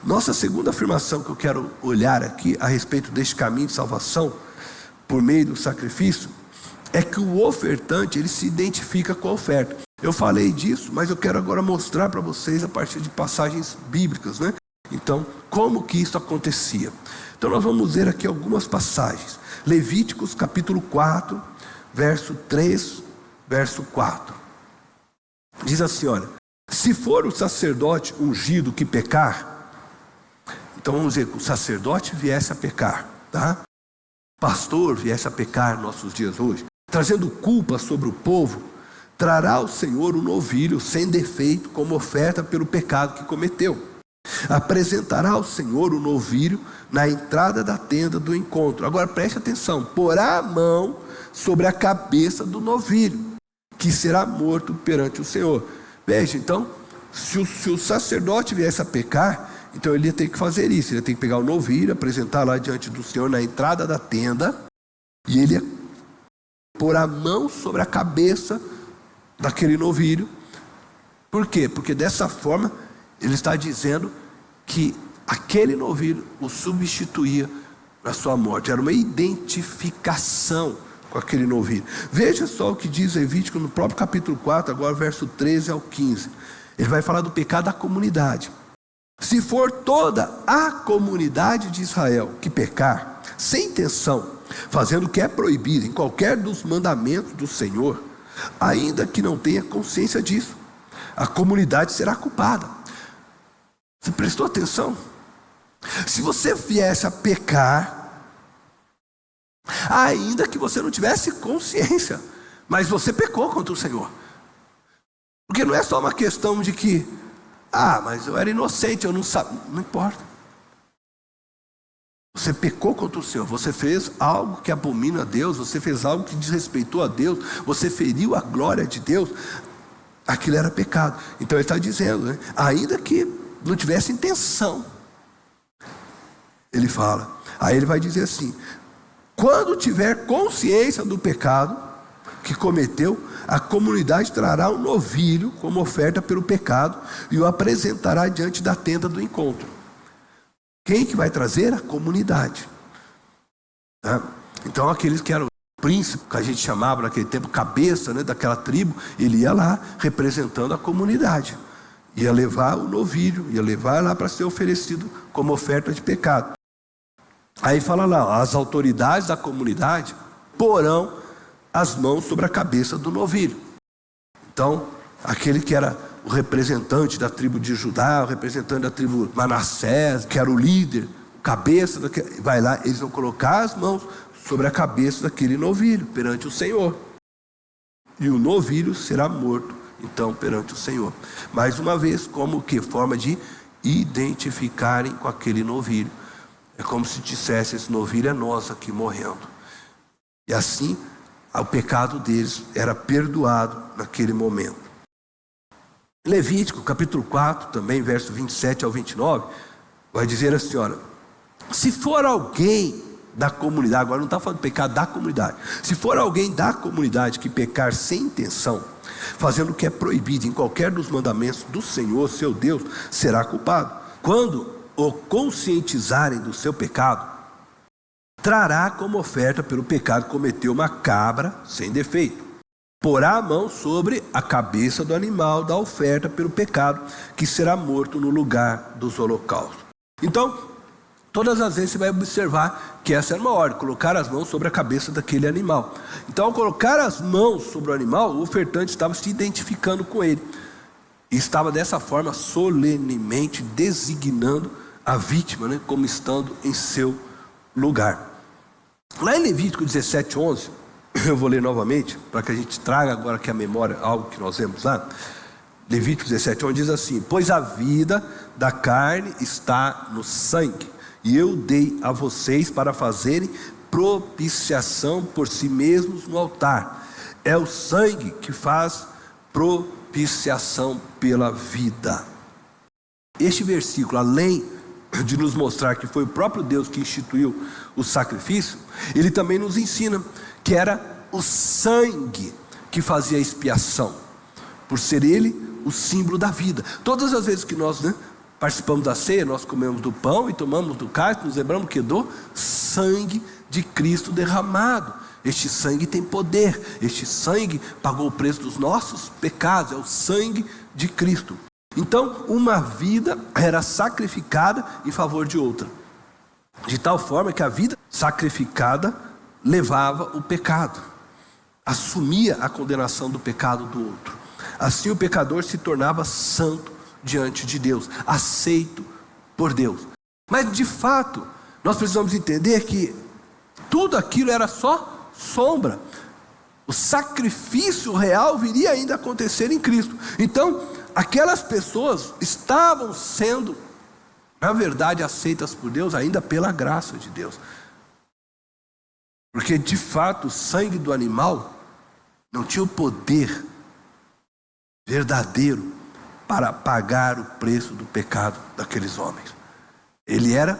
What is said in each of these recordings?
Nossa segunda afirmação que eu quero olhar aqui a respeito deste caminho de salvação por meio do sacrifício é que o ofertante, ele se identifica com a oferta. Eu falei disso, mas eu quero agora mostrar para vocês a partir de passagens bíblicas, né? Então, como que isso acontecia? Então nós vamos ver aqui algumas passagens. Levíticos capítulo 4, verso 3, verso 4. Diz assim, olha: se for o sacerdote ungido que pecar, então vamos dizer que o sacerdote viesse a pecar, tá? Pastor viesse a pecar nossos dias hoje, trazendo culpa sobre o povo, trará ao Senhor um novilho sem defeito como oferta pelo pecado que cometeu. Apresentará ao Senhor o novilho na entrada da tenda do encontro. Agora preste atenção: porá a mão sobre a cabeça do novilho, que será morto perante o Senhor. Veja, então, se o sacerdote viesse a pecar, então ele ia ter que fazer isso. Ele ia ter que pegar o novilho, apresentar lá diante do Senhor na entrada da tenda, e ele ia pôr a mão sobre a cabeça daquele novilho. Por quê? Porque dessa forma ele está dizendo que aquele novilho o substituía na sua morte. Era uma identificação com aquele novilho. Veja só o que diz Levítico no próprio capítulo 4, agora verso 13 ao 15. Ele vai falar do pecado da comunidade. Se for toda a comunidade de Israel que pecar, sem intenção, fazendo o que é proibido em qualquer dos mandamentos do Senhor, ainda que não tenha consciência disso, a comunidade será culpada. Você prestou atenção? Se você viesse a pecar, ainda que você não tivesse consciência, mas você pecou contra o Senhor. Porque não é só uma questão de que, mas eu era inocente, eu não sabia. Não importa. Você pecou contra o Senhor, você fez algo que abomina a Deus, você fez algo que desrespeitou a Deus, você feriu a glória de Deus. Aquilo era pecado. Então ele está dizendo, né? Ainda que não tivesse intenção, ele fala. Aí ele vai dizer assim: quando tiver consciência do pecado que cometeu, a comunidade trará um novilho como oferta pelo pecado e o apresentará diante da tenda do encontro. Quem que vai trazer? A comunidade, tá? Então aqueles que eram príncipe, que a gente chamava naquele tempo cabeça, né, daquela tribo, ele ia lá representando a comunidade, ia levar o novilho, ia levar lá para ser oferecido como oferta de pecado. Aí fala lá: as autoridades da comunidade porão as mãos sobre a cabeça do novilho. Então, aquele que era o representante da tribo de Judá, o representante da tribo Manassés, que era o líder, o cabeça, vai lá, eles vão colocar as mãos sobre a cabeça daquele novilho perante o Senhor. E o novilho será morto, então, perante o Senhor. Mais uma vez, como que? Forma de identificarem com aquele novilho. É como se dissesse: esse novilho é nós aqui morrendo. E assim, o pecado deles era perdoado naquele momento. Levítico, capítulo 4, também, verso 27 ao 29, vai dizer assim: olha, se for alguém da comunidade, agora não está falando de pecado da comunidade, se for alguém da comunidade que pecar sem intenção, fazendo o que é proibido em qualquer dos mandamentos do Senhor, seu Deus, será culpado. Quando o conscientizarem do seu pecado, trará como oferta pelo pecado que cometeu uma cabra sem defeito. Porá a mão sobre a cabeça do animal da oferta pelo pecado, que será morto no lugar dos holocaustos. Então, todas as vezes você vai observar que essa era uma ordem: colocar as mãos sobre a cabeça daquele animal. Então, ao colocar as mãos sobre o animal, o ofertante estava se identificando com ele. E estava dessa forma solenemente designando a vítima, né, como estando em seu lugar. Lá em Levítico 17:11, eu vou ler novamente, para que a gente traga agora aqui a memória algo que nós vemos lá. Levítico 17:11 diz assim: pois a vida da carne está no sangue, e eu dei a vocês para fazerem propiciação por si mesmos no altar. É o sangue que faz propiciação pela vida. Este versículo, além de nos mostrar que foi o próprio Deus que instituiu o sacrifício, ele também nos ensina que era o sangue que fazia a expiação, por ser ele o símbolo da vida. Todas as vezes que nós participamos da ceia, nós comemos do pão e tomamos do cálice, nos lembramos que do sangue de Cristo derramado. Este sangue tem poder, este sangue pagou o preço dos nossos pecados, é o sangue de Cristo. Então, uma vida era sacrificada em favor de outra, de tal forma que a vida sacrificada levava o pecado, assumia a condenação do pecado do outro. Assim o pecador se tornava santo diante de Deus, aceito por Deus. Mas de fato, nós precisamos entender que tudo aquilo era só sombra. O sacrifício real viria ainda a acontecer em Cristo. Então, aquelas pessoas estavam sendo, na verdade, aceitas por Deus ainda pela graça de Deus. Porque de fato o sangue do animal não tinha o poder verdadeiro para pagar o preço do pecado daqueles homens. Ele era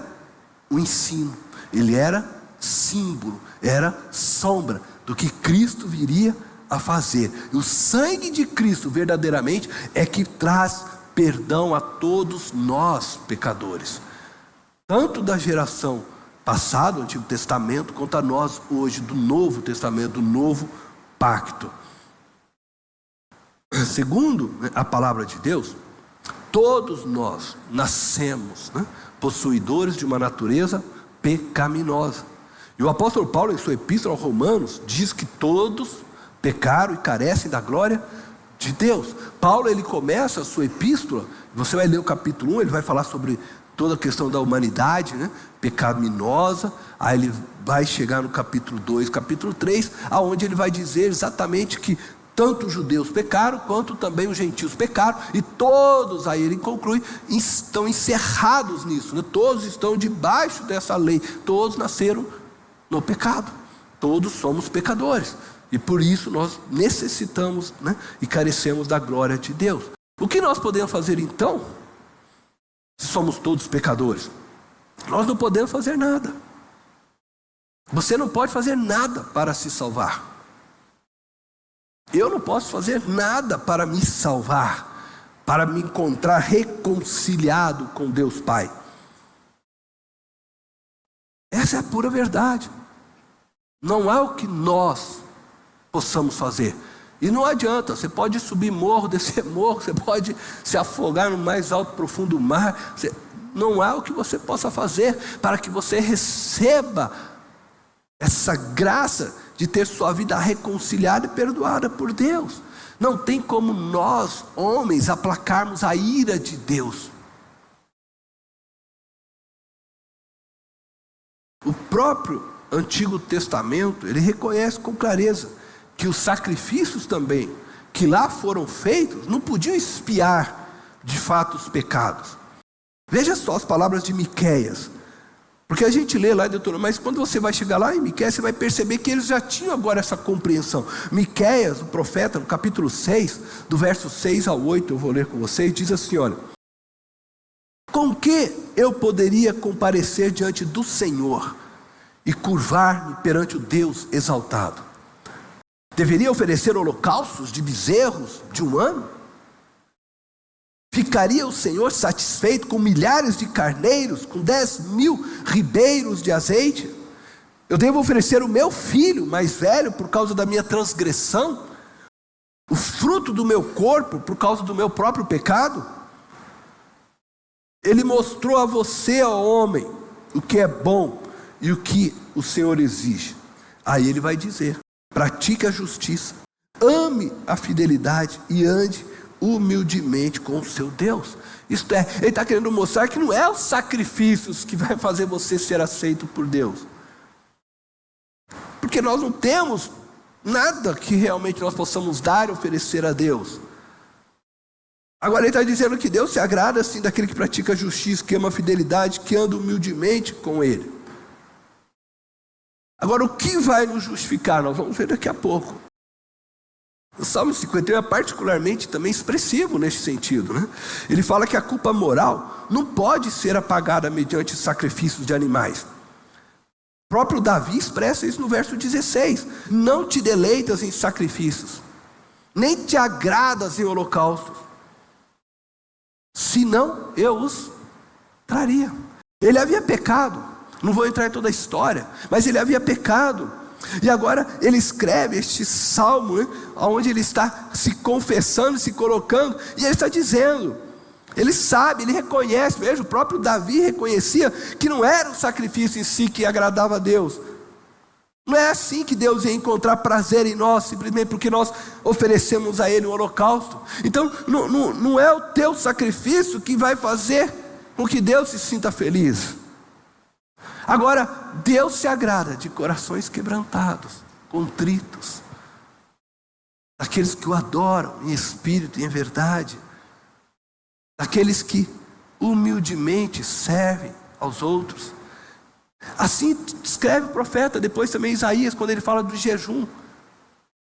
o ensino, ele era símbolo, era sombra do que Cristo viria a fazer. E o sangue de Cristo verdadeiramente é que traz perdão a todos nós pecadores, tanto da geração passada, do Antigo Testamento, quanto a nós hoje do Novo Testamento, do Novo Pacto. Segundo a palavra de Deus, todos nós nascemos, possuidores de uma natureza pecaminosa. E o apóstolo Paulo, em sua epístola aos Romanos, diz que todos pecaram e carecem da glória de Deus. Paulo, ele começa a sua epístola, você vai ler o capítulo 1, ele vai falar sobre toda a questão da humanidade, pecaminosa. Aí ele vai chegar no capítulo 2, capítulo 3, aonde ele vai dizer exatamente que tanto os judeus pecaram, quanto também os gentios pecaram, e todos, aí ele conclui, estão encerrados nisso, todos estão debaixo dessa lei, todos nasceram no pecado, todos somos pecadores, e por isso nós necessitamos, e carecemos da glória de Deus. O que nós podemos fazer então, se somos todos pecadores? Nós não podemos fazer nada. Você não pode fazer nada para se salvar. Eu não posso fazer nada para me salvar, para me encontrar reconciliado com Deus Pai. Essa é a pura verdade. Não há o que nós possamos fazer. E não adianta, você pode subir morro, descer morro, você pode se afogar no mais alto profundo mar. Não há o que você possa fazer para que você receba essa graça de ter sua vida reconciliada e perdoada por Deus. Não tem como nós, homens, aplacarmos a ira de Deus. O próprio Antigo Testamento, ele reconhece com clareza que os sacrifícios também, que lá foram feitos, não podiam expiar de fato os pecados. Veja só as palavras de Miqueias. Porque a gente lê lá em Deuteronômio, mas quando você vai chegar lá em Miqueias, você vai perceber que eles já tinham agora essa compreensão. Miqueias, o profeta, no capítulo 6, do verso 6 ao 8, eu vou ler com vocês, diz assim, olha: com que eu poderia comparecer diante do Senhor e curvar-me perante o Deus exaltado? Deveria oferecer holocaustos de bezerros de um ano? Ficaria o Senhor satisfeito com milhares de carneiros, com 10.000 ribeiros de azeite? Eu devo oferecer o meu filho mais velho por causa da minha transgressão? O fruto do meu corpo por causa do meu próprio pecado? Ele mostrou a você, ó homem, o que é bom e o que o Senhor exige. Aí ele vai dizer: pratique a justiça, ame a fidelidade e ande humildemente com o seu Deus. Isto é, ele está querendo mostrar que não é os sacrifícios que vai fazer você ser aceito por Deus, porque nós não temos nada que realmente nós possamos dar e oferecer a Deus. Agora ele está dizendo que Deus se agrada assim daquele que pratica a justiça, que ama a fidelidade, que anda humildemente com Ele. Agora, o que vai nos justificar? Nós vamos ver daqui a pouco. O Salmo 51 é particularmente também expressivo nesse sentido, Ele fala que a culpa moral não pode ser apagada mediante sacrifícios de animais. O próprio Davi expressa isso no verso 16: não te deleitas em sacrifícios, nem te agradas em holocaustos. senão eu os traria. Ele havia pecado, não vou entrar em toda a história, mas ele havia pecado. E agora ele escreve este salmo, né, onde ele está se confessando, se colocando, e ele está dizendo, ele sabe, ele reconhece, veja, o próprio Davi reconhecia que não era o sacrifício em si que agradava a Deus. Não é assim que Deus ia encontrar prazer em nós, simplesmente porque nós oferecemos a Ele um holocausto. Então, não é o teu sacrifício que vai fazer com que Deus se sinta feliz. Agora, Deus se agrada de corações quebrantados, contritos, daqueles que o adoram em espírito e em verdade, daqueles que humildemente servem aos outros. Assim escreve o profeta, depois também Isaías, quando ele fala do jejum.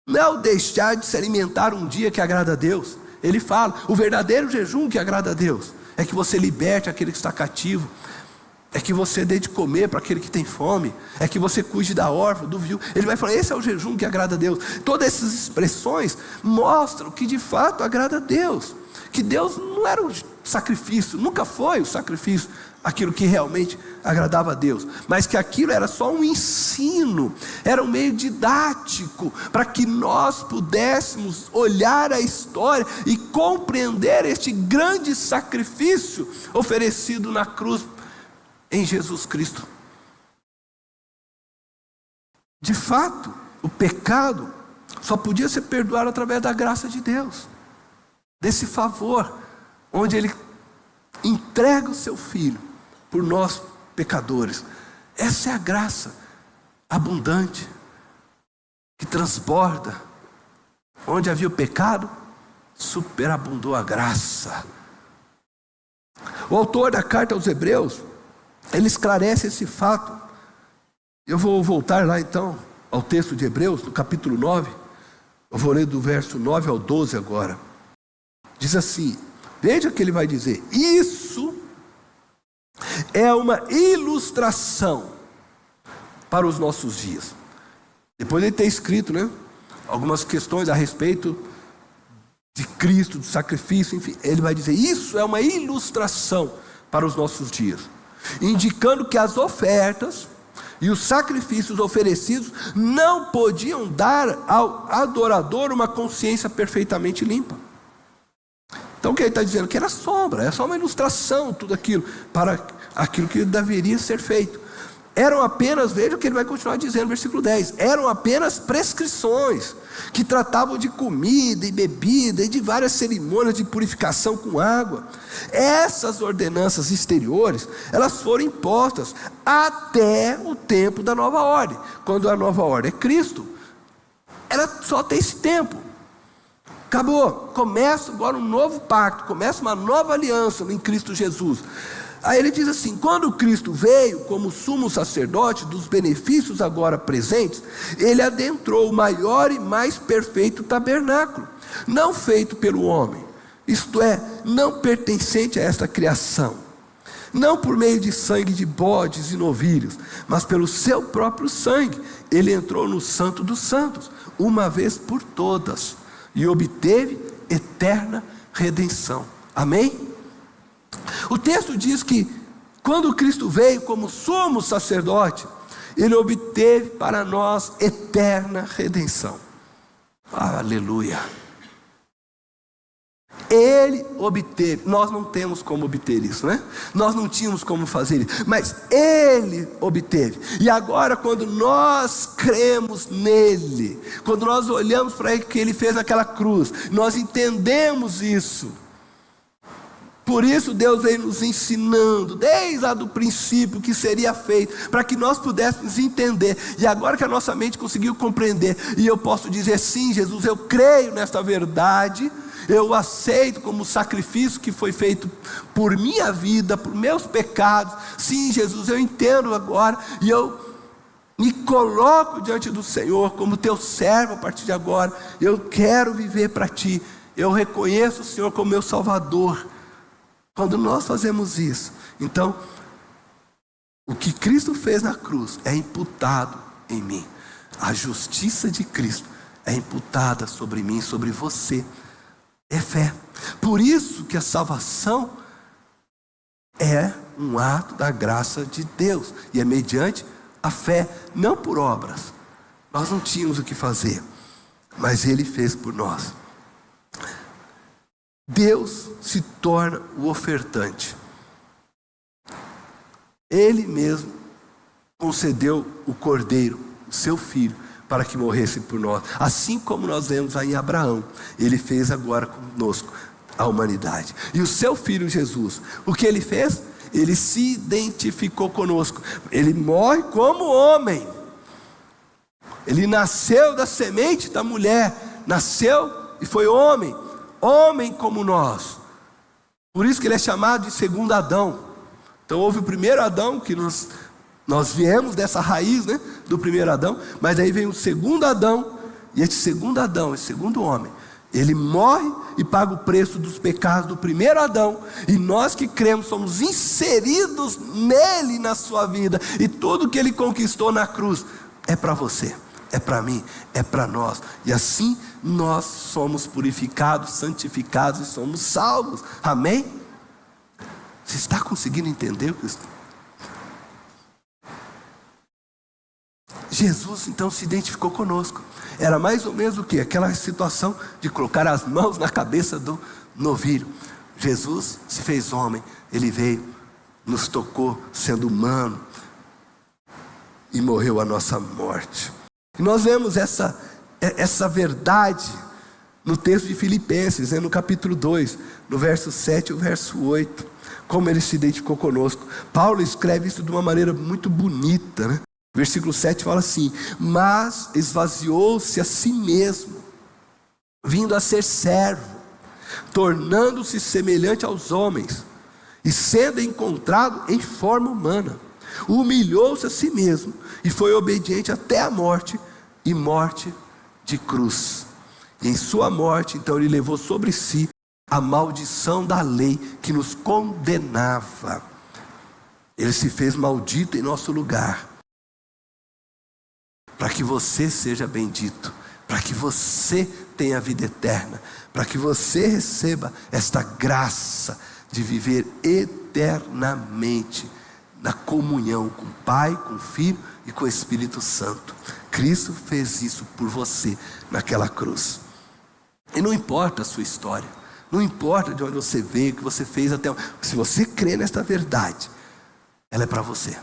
Não é o deixar de se alimentar um dia que agrada a Deus. Ele fala, o verdadeiro jejum que agrada a Deus é que você liberte aquele que está cativo, é que você dê de comer para aquele que tem fome, é que você cuide da órfã, do viúvo. Ele vai falar, esse é o jejum que agrada a Deus. Todas essas expressões mostram que de fato agrada a Deus, que Deus não era o sacrifício, nunca foi o sacrifício, aquilo que realmente agradava a Deus, mas que aquilo era só um ensino, era um meio didático, para que nós pudéssemos olhar a história e compreender este grande sacrifício oferecido na cruz em Jesus Cristo. De fato, o pecado só podia ser perdoado através da graça de Deus, desse favor, onde Ele entrega o seu Filho por nós pecadores. Essa é a graça abundante, que transborda. Onde havia o pecado, superabundou a graça. O autor da carta aos Hebreus, ele esclarece esse fato. Eu vou voltar lá então ao texto de Hebreus, no capítulo 9. Eu vou ler do verso 9 ao 12 agora. Diz assim, veja o que ele vai dizer: isso é uma ilustração para os nossos dias. Depois ele tem escrito, né, algumas questões a respeito de Cristo, do sacrifício, enfim. Ele vai dizer, isso é uma ilustração para os nossos dias, indicando que as ofertas e os sacrifícios oferecidos não podiam dar ao adorador uma consciência perfeitamente limpa. Então o que ele está dizendo? Que era sombra, é só uma ilustração, tudo aquilo, para aquilo que deveria ser feito. Eram apenas, veja o que ele vai continuar dizendo no versículo 10, eram apenas prescrições, que tratavam de comida e bebida, e de várias cerimônias de purificação com água. Essas ordenanças exteriores, elas foram impostas até o tempo da nova ordem. Quando a nova ordem é Cristo, ela só tem esse tempo. Acabou, começa agora um novo pacto, começa uma nova aliança em Cristo Jesus. Aí ele diz assim, quando Cristo veio como sumo sacerdote dos benefícios agora presentes, ele adentrou o maior e mais perfeito tabernáculo, não feito pelo homem, isto é, não pertencente a esta criação, não por meio de sangue de bodes e novilhos, mas pelo seu próprio sangue. Ele entrou no Santo dos Santos, uma vez por todas, e obteve eterna redenção. Amém? O texto diz que quando Cristo veio como sumo sacerdote, Ele obteve para nós eterna redenção. Aleluia! Ele obteve, nós não temos como obter isso, né? Nós não tínhamos como fazer isso, mas Ele obteve. E agora, quando nós cremos nele, quando nós olhamos para Ele, que Ele fez aquela cruz, nós entendemos isso. Por isso Deus veio nos ensinando, desde lá do princípio, que seria feito, para que nós pudéssemos entender. E agora que a nossa mente conseguiu compreender, e eu posso dizer, sim, Jesus, eu creio nesta verdade, eu aceito como sacrifício que foi feito por minha vida, por meus pecados. Sim, Jesus, eu entendo agora, e eu me coloco diante do Senhor como teu servo a partir de agora. Eu quero viver para ti, eu reconheço o Senhor como meu Salvador. Quando nós fazemos isso, então, o que Cristo fez na cruz é imputado em mim. A justiça de Cristo é imputada sobre mim, sobre você. É fé. Por isso que a salvação é um ato da graça de Deus, e é mediante a fé, não por obras. Nós não tínhamos o que fazer, mas Ele fez por nós. Deus se torna o ofertante. Ele mesmo concedeu o Cordeiro, o seu Filho, para que morresse por nós. Assim como nós vemos aí em Abraão, Ele fez agora conosco, a humanidade. E o seu Filho Jesus, o que Ele fez? Ele se identificou conosco. Ele morre como homem. Ele nasceu da semente da mulher, nasceu e foi homem, homem como nós. Por isso que ele é chamado de segundo Adão. Então houve o primeiro Adão, que nós viemos dessa raiz, né, do primeiro Adão, mas aí vem o segundo Adão, e esse segundo Adão, esse segundo homem, ele morre e paga o preço dos pecados do primeiro Adão, e nós que cremos somos inseridos nele, na sua vida, e tudo que ele conquistou na cruz é para você, é para mim, é para nós, e assim nós somos purificados, santificados e somos salvos, amém? Você está conseguindo entender o que Jesus então se identificou conosco? Era mais ou menos o que? Aquela situação de colocar as mãos na cabeça do novilho. Jesus se fez homem, Ele veio, nos tocou sendo humano e morreu a nossa morte. E nós vemos essa verdade no texto de Filipenses, no capítulo 2, no verso 7 e o verso 8, como Ele se identificou conosco. Paulo escreve isso de uma maneira muito bonita, né? Versículo 7 fala assim: mas esvaziou-se a si mesmo, vindo a ser servo, tornando-se semelhante aos homens, e sendo encontrado em forma humana, humilhou-se a si mesmo, e foi obediente até a morte, e morte de cruz. E em sua morte, então, Ele levou sobre si a maldição da lei que nos condenava. Ele se fez maldito em nosso lugar, para que você seja bendito, para que você tenha a vida eterna, para que você receba esta graça de viver eternamente na comunhão com o Pai, com o Filho e com o Espírito Santo. Cristo fez isso por você naquela cruz. E não importa a sua história, não importa de onde você veio, o que você fez até. Se você crê nesta verdade, ela é para você.